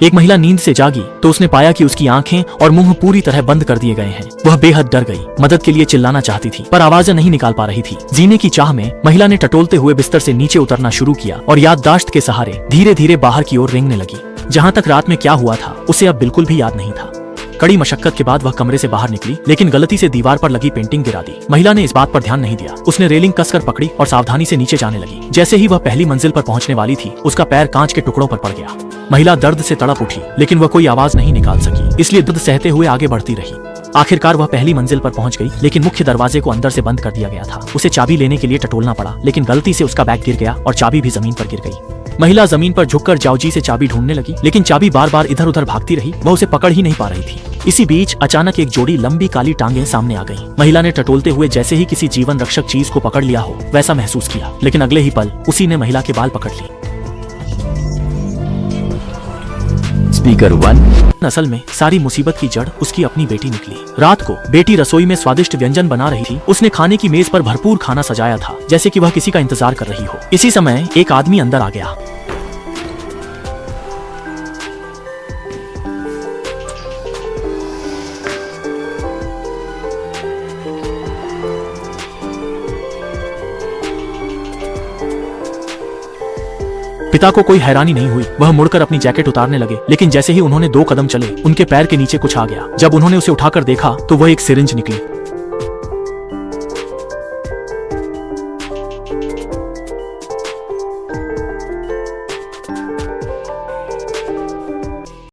एक महिला नींद से जागी तो उसने पाया कि उसकी आंखें और मुंह पूरी तरह बंद कर दिए गए हैं। वह बेहद डर गई, मदद के लिए चिल्लाना चाहती थी पर आवाजें नहीं निकाल पा रही थी। जीने की चाह में महिला ने टटोलते हुए बिस्तर से नीचे उतरना शुरू किया और याददाश्त के सहारे धीरे धीरे बाहर की ओर रेंगने लगी। जहाँ तक रात में क्या हुआ था उसे अब बिल्कुल भी याद नहीं था। कड़ी मशक्कत के बाद वह कमरे से बाहर निकली, लेकिन गलती से दीवार पर लगी पेंटिंग गिरा दी। महिला ने इस बात पर ध्यान नहीं दिया। उसने रेलिंग कसकर पकड़ी और सावधानी से नीचे जाने लगी। जैसे ही वह पहली मंजिल पर पहुंचने वाली थी, उसका पैर कांच के टुकड़ों पर पड़ गया। महिला दर्द से तड़प उठी, लेकिन वह कोई आवाज नहीं निकाल सकी, इसलिए दर्द सहते हुए आगे बढ़ती रही। आखिरकार वह पहली मंजिल पर पहुंच गई, लेकिन मुख्य दरवाजे को अंदर से बंद कर दिया गया था। उसे चाबी लेने के लिए टटोलना पड़ा, लेकिन गलती से उसका बैग गिर गया और चाबी भी जमीन पर गिर गई। महिला जमीन पर झुककर जाओजी से चाबी ढूंढने लगी, लेकिन चाबी बार बार इधर उधर भागती रही। वह उसे पकड़ ही नहीं पा रही थी। इसी बीच अचानक एक जोड़ी लंबी काली टांगें सामने आ गईं। महिला ने टटोलते हुए जैसे ही किसी जीवन रक्षक चीज को पकड़ लिया हो वैसा महसूस किया, लेकिन अगले ही पल उसी ने महिला के बाल पकड़ लिए। स्पीकर 1। असल में सारी मुसीबत की जड़ उसकी अपनी बेटी निकली। रात को बेटी रसोई में स्वादिष्ट व्यंजन बना रही थी। उसने खाने की मेज पर भरपूर खाना सजाया था, जैसे कि वह किसी का इंतजार कर रही हो। इसी समय एक आदमी अंदर आ गया। पिता को कोई हैरानी नहीं हुई। वह मुड़कर अपनी जैकेट उतारने लगे, लेकिन जैसे ही उन्होंने 2 कदम चले, उनके पैर के नीचे कुछ आ गया। जब उन्होंने उसे उठाकर देखा तो वह एक सिरिंज निकली।